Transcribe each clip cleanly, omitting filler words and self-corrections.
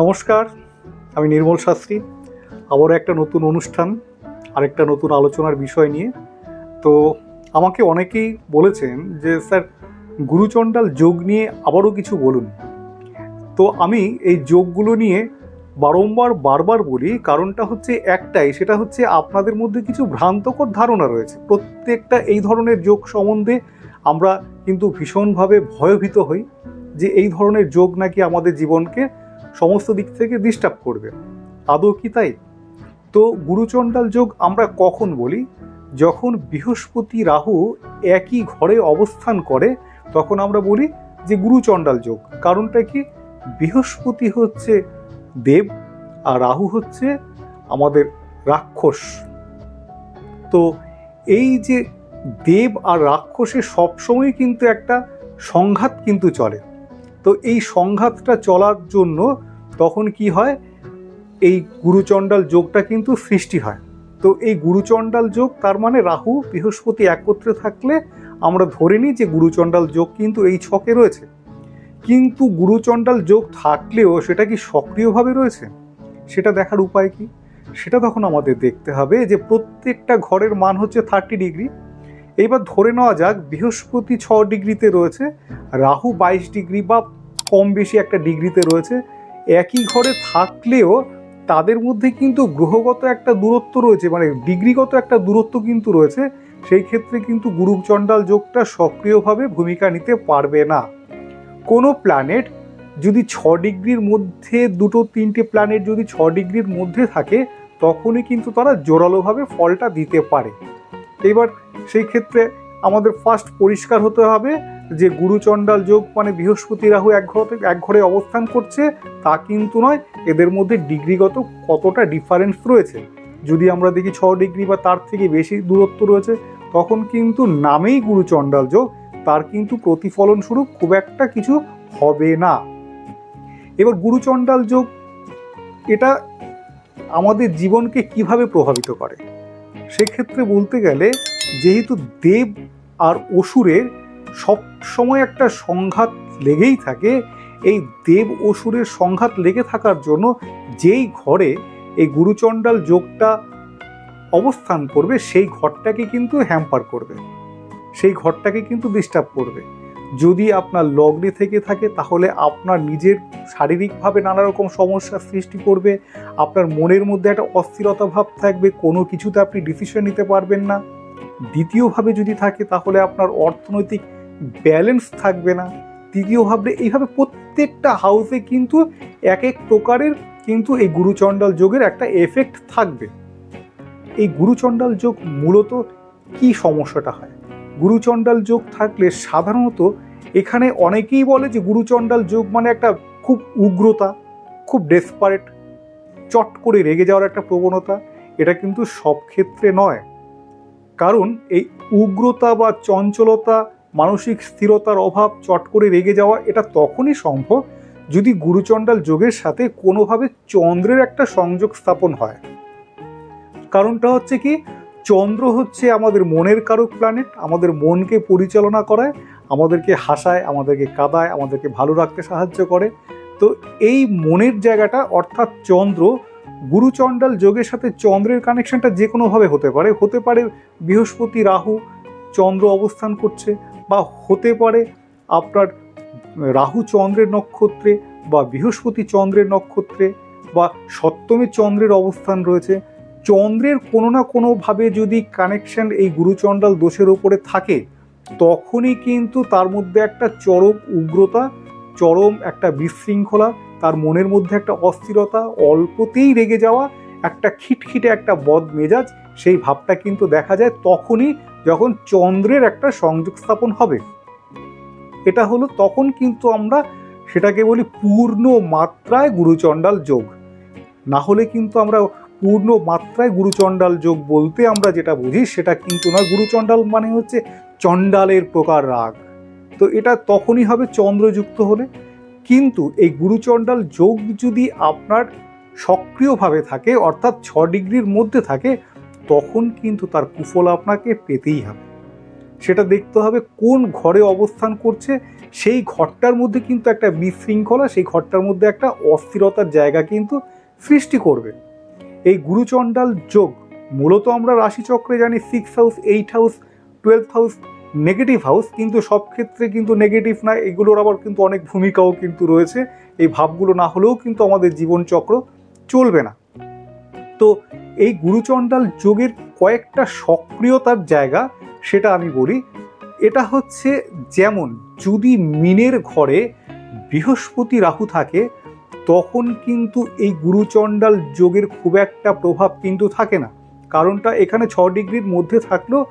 নমস্কার, আমি নির্মল শাস্ত্রী। আবারও একটা নতুন অনুষ্ঠান, আরেকটা নতুন আলোচনার বিষয় নিয়ে। তো আমাকে অনেকেই বলেছেন যে স্যার গুরুচণ্ডাল যোগ নিয়ে আবারও কিছু বলুন। তো আমি এই যোগগুলো নিয়ে বারবার বলি, কারণটা হচ্ছে একটাই, সেটা হচ্ছে আপনাদের মধ্যে কিছু ভ্রান্তকর ধারণা রয়েছে। প্রত্যেকটা এই ধরনের যোগ সম্বন্ধে আমরা কিন্তু ভীষণভাবে ভয়ভীত হই যে এই ধরনের যোগ নাকি আমাদের জীবনকে সমস্ত দিক থেকে ডিস্টার্ব করবে। আদৌ কি তাই? তো গুরুচণ্ডাল যোগ আমরা কখন বলি? যখন বৃহস্পতি রাহু একই ঘরে অবস্থান করে তখন আমরা বলি যে গুরুচণ্ডাল যোগ। কারণটা কি? বৃহস্পতি হচ্ছে দেব আর রাহু হচ্ছে আমাদের রাক্ষস। তো এই যে দেব আর রাক্ষসের সবসময় কিন্তু একটা সংঘাত কিন্তু চলে। তো এই সংঘাতটা চলার জন্য তখন কি হয়, এই গুরুচণ্ডাল যোগটা কিন্তু সৃষ্টি হয়। তো এই গুরুচণ্ডাল যোগ তার মানে রাহু বৃহস্পতি একত্রে থাকলে আমরা ধরে নিই যে গুরুচণ্ডাল যোগ কিন্তু এই ছকে রয়েছে। কিন্তু গুরুচণ্ডাল যোগ থাকলেও সেটা কি সক্রিয়ভাবে রয়েছে, সেটা দেখার উপায় কি? সেটা তখন আমাদের দেখতে হবে যে প্রত্যেকটা ঘরের মান হচ্ছে 30 ডিগ্রি। এইবার ধরে নেওয়া যাক বৃহস্পতি 6 ডিগ্রিতে রয়েছে, রাহু 22 ডিগ্রি বা কম বেশি একটা ডিগ্রিতে রয়েছে। একই ঘরে থাকলেও তাদের মধ্যে কিন্তু গ্রহগত একটা দূরত্ব রয়েছে, মানে ডিগ্রিগত একটা দূরত্ব কিন্তু রয়েছে। সেই ক্ষেত্রে কিন্তু গুরুচণ্ডাল যোগটা সক্রিয়ভাবে ভূমিকা নিতে পারবে না। কোনো প্ল্যানেট যদি 6 ডিগ্রির মধ্যে, দুটো তিনটে প্ল্যানেট যদি 6 ডিগ্রির মধ্যে থাকে তখনই কিন্তু তারা জোরালোভাবে ফলটা দিতে পারে। এবার সেই ক্ষেত্রে আমাদের ফার্স্ট পরিষ্কার হতে হবে যে গুরুচণ্ডাল যোগ মানে বৃহস্পতি রাহু এক ঘরে অবস্থান করছে তা কিন্তু নয়, এদের মধ্যে ডিগ্রিগত কতটা ডিফারেন্স রয়েছে। যদি আমরা দেখি 6 ডিগ্রি বা তার থেকে বেশি দূরত্ব রয়েছে তখন কিন্তু নামেই গুরুচণ্ডাল যোগ, তার কিন্তু প্রতিফলন স্বরূপ খুব একটা কিছু হবে না। এবার গুরুচণ্ডাল যোগ এটা আমাদের জীবনকে কিভাবে প্রভাবিত করে? সেক্ষেত্রে বলতে গেলে যেহেতু দেব আর অসুরের সব সময় একটা সংঘাত লেগেই থাকে, এই দেব অসুরের সংঘাত লেগে থাকার জন্য যেই ঘরে এই গুরুচণ্ডাল যোগটা অবস্থান করবে সেই ঘরটাকে কিন্তু হ্যাম্পার করবে, সেই ঘরটাকে কিন্তু ডিস্টার্ব করবে। যদি আপনার লগ্নে থেকে থাকে তাহলে আপনার নিজের শারীরিকভাবে নানা রকম সমস্যার সৃষ্টি করবে, আপনার মনের মধ্যে একটা অস্থিরতা ভাব থাকবে, কোনো কিছুতে আপনি ডিসিশন নিতে পারবেন না। দ্বিতীয়ভাবে যদি থাকে তাহলে আপনার অর্থনৈতিক ব্যালেন্স থাকবে না। তৃতীয়ভাবে এইভাবে প্রত্যেকটা হাউসে কিন্তু এক এক প্রকারের কিন্তু এই গুরুচণ্ডাল যোগের একটা এফেক্ট থাকবে। এই গুরুচণ্ডাল যোগ মূলত কি সমস্যাটা হয়? গুরুচণ্ডাল যোগ থাকলে সাধারণত এখানে অনেকেই বলে যে গুরুচণ্ডাল যোগ মানে একটা খুব উগ্রতা, খুব ডেসপারেট, চট করে রেগে যাওয়ার একটা প্রবণতা। এটা কিন্তু সব ক্ষেত্রে নয়। কারণ এই উগ্রতা বা চঞ্চলতা, মানসিক স্থিরতার অভাব, চট করে রেগে যাওয়া এটা তখনই সম্ভব যদি গুরুচণ্ডাল যোগের সাথে কোনোভাবে চন্দ্রের একটা সংযোগ স্থাপন হয়। কারণটা হচ্ছে কি, চন্দ্র হচ্ছে আমাদের মনের কারক প্ল্যানেট, আমাদের মনকে পরিচালনা করায়, আমাদেরকে হাসায়, আমাদেরকে কাঁদায়, আমাদেরকে ভালো রাখতে সাহায্য করে। তো এই মনের জায়গাটা অর্থাৎ চন্দ্র, গুরুচণ্ডাল যোগের সাথে চন্দ্রের কানেকশনটা যে কোনোভাবে হতে পারে বৃহস্পতি রাহু চন্দ্র অবস্থান করছে, বা হতে পারে আপনার রাহু চন্দ্রের নক্ষত্রে বা বৃহস্পতি চন্দ্রের নক্ষত্রে, বা সপ্তমে চন্দ্রের অবস্থান রয়েছে। চন্দ্রের কোনো না কোনোভাবে যদি কানেকশন এই গুরুচণ্ডাল দোষের ওপরে থাকে তখনই কিন্তু তার মধ্যে একটা চরম উগ্রতা, চরম একটা বিশৃঙ্খলা, তার মনের মধ্যে একটা অস্থিরতা, অল্পতেই রেগে যাওয়া, একটা খিটখিটে একটা বদ মেজাজ, সেই ভাবটা কিন্তু দেখা যায় তখনই যখন চন্দ্রের একটা সংযোগ স্থাপন হবে। এটা হলো তখন কিন্তু আমরা সেটাকে বলি পূর্ণ মাত্রায় গুরুচণ্ডাল যোগ। না হলে কিন্তু আমরা পূর্ণ মাত্রায় গুরুচণ্ডাল যোগ বলতে আমরা যেটা বুঝি সেটা কিন্তু নয়। গুরুচণ্ডাল মানে হচ্ছে চণ্ডালের প্রকার রাগ। তো এটা তখনই হবে চন্দ্রযুক্ত হলে। কিন্তু এই গুরুচণ্ডাল যোগ যদি আপনার সক্রিয়ভাবে থাকে অর্থাৎ 6 ডিগ্রির মধ্যে থাকে তখন কিন্তু তার কুফল আপনাকে পেতেই হবে। সেটা দেখতে হবে কোন ঘরে অবস্থান করছে, সেই ঘরটার মধ্যে কিন্তু একটা বিশৃঙ্খলা, সেই ঘরটার মধ্যে একটা অস্থিরতার জায়গা কিন্তু সৃষ্টি করবে। এই গুরুচণ্ডাল যোগ মূলত আমরা রাশিচক্রে জানি 6 house, 8 house, 12 house negative house, কিন্তু সব ক্ষেত্রে কিন্তু নেগেটিভ না, এগুলোর আবার কিন্তু অনেক ভূমিকাও কিন্তু রয়েছে। এই ভাবগুলো না হলেও কিন্তু আমাদের জীবনচক্র চলবে না। তো এই গুরুচণ্ডাল যোগের কয়েকটা সক্রিয়তার জায়গা সেটা আমি বলি। এটা হচ্ছে, যেমন যদি মিনের ঘরে বৃহস্পতি রাহু থাকে তখন কিন্তু এই গুরুচণ্ডাল যোগের খুব একটা প্রভাব কিন্তু থাকে না। কারণটা এখানে 6 ডিগ্রির মধ্যে থাকলেও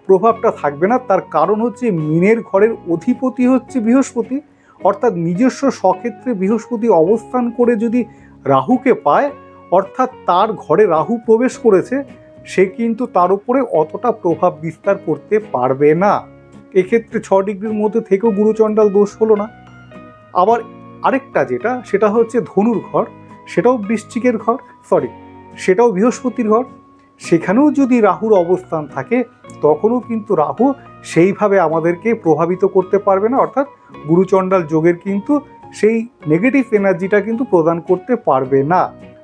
প্রভাবটা থাকবে না। তার কারণ হচ্ছে মিনের ঘরের অধিপতি হচ্ছে বৃহস্পতি, অর্থাৎ নিজস্ব স্বক্ষেত্রে বৃহস্পতি অবস্থান করে যদি রাহুকে পায়, অর্থাৎ তার ঘরে রাহু প্রবেশ করেছে, সে কিন্তু তার উপরে অতটা প্রভাব বিস্তার করতে পারবে না। এক্ষেত্রে 6 ডিগ্রির মধ্যে থেকেও গুরুচণ্ডাল দোষ হলো না। আবার আরেকটা যেটা, সেটা হচ্ছে ধনুর ঘর, সেটাও বৃশ্চিকের ঘর, সেটাও বৃহস্পতির ঘর, সেখানেও যদি রাহুর অবস্থান থাকে তখনও কিন্তু রাহু সেইভাবে আমাদেরকে প্রভাবিত করতে পারবে না, অর্থাৎ গুরুচণ্ডাল যোগের কিন্তু সেই নেগেটিভ এনার্জিটা কিন্তু প্রদান করতে পারবে না।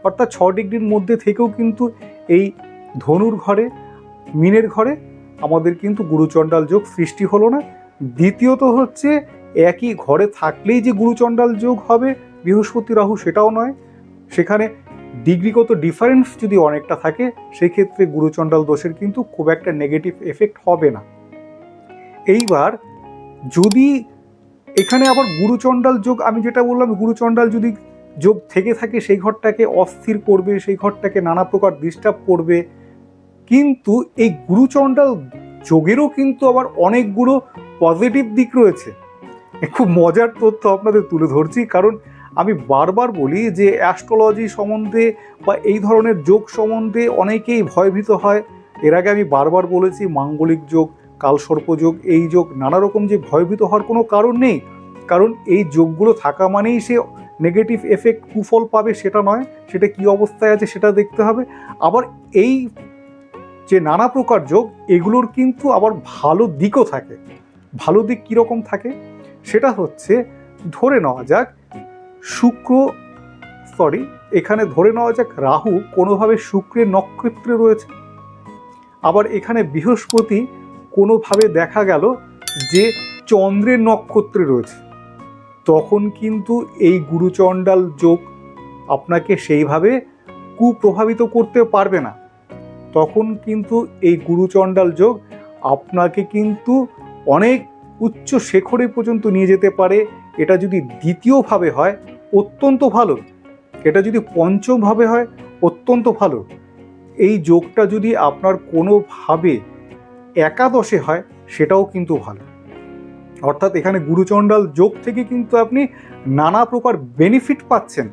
অর্থাৎ 6 ডিগ্রির মধ্যে থেকেও কিন্তু এই ধনুর ঘরে, মিনের ঘরে আমাদের কিন্তু গুরুচণ্ডাল যোগ সৃষ্টি হলো না। দ্বিতীয়ত হচ্ছে, একই ঘরে থাকলেই যে গুরুচণ্ডাল যোগ হবে বৃহস্পতি রাহু সেটাও নয়, সেখানে ডিগ্রিগত ডিফারেন্স যদি অনেকটা থাকে সেক্ষেত্রে গুরুচণ্ডাল দোষের কিন্তু খুব একটা নেগেটিভ এফেক্ট হবে না। এইবার যদি এখানে আবার গুরুচণ্ডাল যোগ, আমি যেটা বললাম, গুরুচণ্ডাল যদি যোগ থেকে থাকে সেই ঘরটাকে অস্থির করবে, সেই ঘরটাকে নানা প্রকার ডিস্টার্ব করবে। কিন্তু এই গুরুচণ্ডাল যোগেরও কিন্তু আবার অনেকগুলো পজিটিভ দিক রয়েছে। খুব মজার তথ্য আপনাদের তুলে ধরছি, কারণ আমি বারবার বলি যে অ্যাস্ট্রোলজি সম্বন্ধে বা এই ধরনের যোগ সম্বন্ধে অনেকেই ভয়ভীত হয়। এর আগে আমি বারবার বলেছি, মাঙ্গলিক যোগ, কালসর্প যোগ, এই যোগ নানা রকম, যে ভয়ভীত হওয়ার কোনো কারণ নেই। কারণ এই যোগগুলো থাকা মানেই সে নেগেটিভ এফেক্ট, কুফল পাবে সেটা নয়, সেটা কী অবস্থায় আছে সেটা দেখতে হবে। আবার এই যে নানা প্রকার যোগ, এগুলোর কিন্তু আবার ভালো দিকও থাকে। ভালো দিক কীরকম থাকে সেটা হচ্ছে, ধরে নেওয়া যাক এখানে ধরে নেওয়া যাক রাহু কোনোভাবে শুক্রের নক্ষত্রে রয়েছে, আবার এখানে বৃহস্পতি কোনোভাবে দেখা গেল যে চন্দ্রের নক্ষত্রে রয়েছে, তখন কিন্তু এই গুরুচণ্ডাল যোগ আপনাকে সেইভাবে কুপ্রভাবিত করতে পারবে না। তখন কিন্তু এই গুরুচণ্ডাল যোগ আপনাকে কিন্তু অনেক উচ্চ শেখরে পর্যন্ত নিয়ে যেতে পারে। এটা যদি দ্বিতীয়ভাবে হয় অত্যন্ত ভালো, এটা যদি পঞ্চমভাবে হয় অত্যন্ত ভালো। এই যোগটা যদি আপনার কোনোভাবে একাদশে হয় সেটাও কিন্তু ভালো। অর্থাৎ এখানে গুরুচণ্ডাল যোগ থেকে কিন্তু আপনি নানা প্রকার বেনিফিট পাচ্ছেন,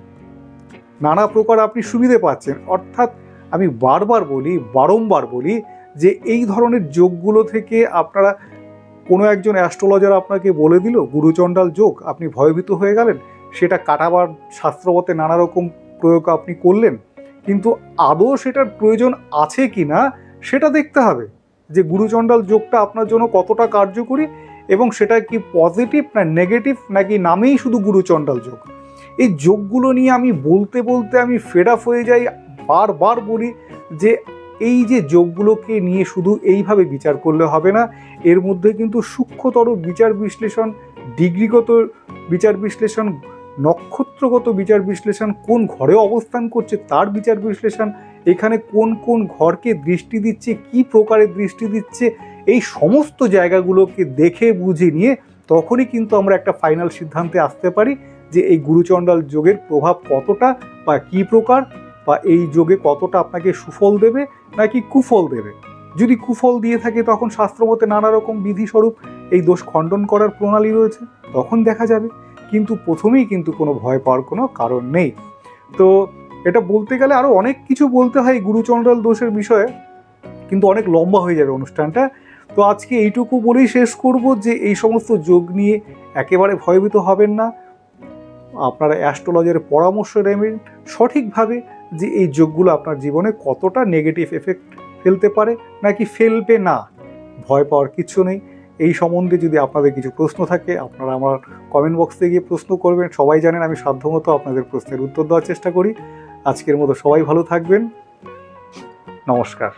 নানা প্রকার আপনি সুবিধে পাচ্ছেন। অর্থাৎ আমি বারংবার বলি যে এই ধরনের যোগগুলো থেকে আপনারা, কোনো একজন অ্যাস্ট্রোলজার আপনাকে বলে দিল গুরুচণ্ডাল যোগ, আপনি ভয়ভীত হয়ে গেলেন, সেটা কাটাবার শাস্ত্রমতে নানা রকম প্রয়োগ আপনি করলেন, কিন্তু আদৌ সেটার প্রয়োজন আছে কি না সেটা দেখতে হবে, যে গুরুচণ্ডাল যোগটা আপনার জন্য কতটা কার্যকরী এবং সেটা কি পজিটিভ না নেগেটিভ, নাকি নামেই শুধু গুরুচণ্ডাল যোগ। এই যোগগুলো নিয়ে আমি বলতে আমি ফেড আপ হয়ে যাই। বারবার বলি যে এই যে যোগগুলোকে নিয়ে শুধু এইভাবে বিচার করলে হবে না, এর মধ্যে কিন্তু সূক্ষ্মতর বিচার বিশ্লেষণ, ডিগ্রিগত বিচার বিশ্লেষণ, নক্ষত্রগত বিচার বিশ্লেষণ, কোন ঘরে অবস্থান করছে তার বিচার বিশ্লেষণ, এখানে কোন কোন ঘরকে দৃষ্টি দিচ্ছে, কি প্রকারের দৃষ্টি দিচ্ছে, এই সমস্ত জায়গাগুলোকে দেখে বুঝে নিয়ে তখনই কিন্তু আমরা একটা ফাইনাল সিদ্ধান্তে আসতে পারি যে এই গুরুচণ্ডাল যোগের প্রভাব কতটা বা কী প্রকার, বা এই যোগে কতটা আপনাকে সুফল দেবে নাকি কুফল দেবে। যদি কুফল দিয়ে থাকে তখন শাস্ত্রমতে নানা রকম বিধিস্বরূপ এই দোষ খণ্ডন করার প্রণালী রয়েছে, তখন দেখা যাবে। কিন্তু প্রথমেই কিন্তু কোনো ভয় পাওয়ার কোনো কারণ নেই। তো এটা বলতে গেলে আরও অনেক কিছু বলতে হয় গুরুচণ্ডাল দোষের বিষয়ে, কিন্তু অনেক লম্বা হয়ে যাবে অনুষ্ঠানটা। তো আজকে এইটুকু বলেই শেষ করব যে এই সমস্ত যোগ নিয়ে একেবারে ভয়ভীত হবেন না। আপনারা অ্যাস্ট্রোলজারের পরামর্শ নেবেন সঠিকভাবে, যে এই যোগগুলো আপনার জীবনে কতটা নেগেটিভ এফেক্ট ফেলতে পারে নাকি ফেলবে না। ভয় পাওয়ার কিছু নেই। এই সম্বন্ধে যদি আপনাদের কিছু প্রশ্ন থাকে আপনারা আমার কমেন্ট বক্সে গিয়ে প্রশ্ন করবেন। সবাই জানেন আমি সাধ্যমতো আপনাদের প্রশ্নের উত্তর দেওয়ার চেষ্টা করি। আজকের মতো সবাই ভালো থাকবেন। নমস্কার।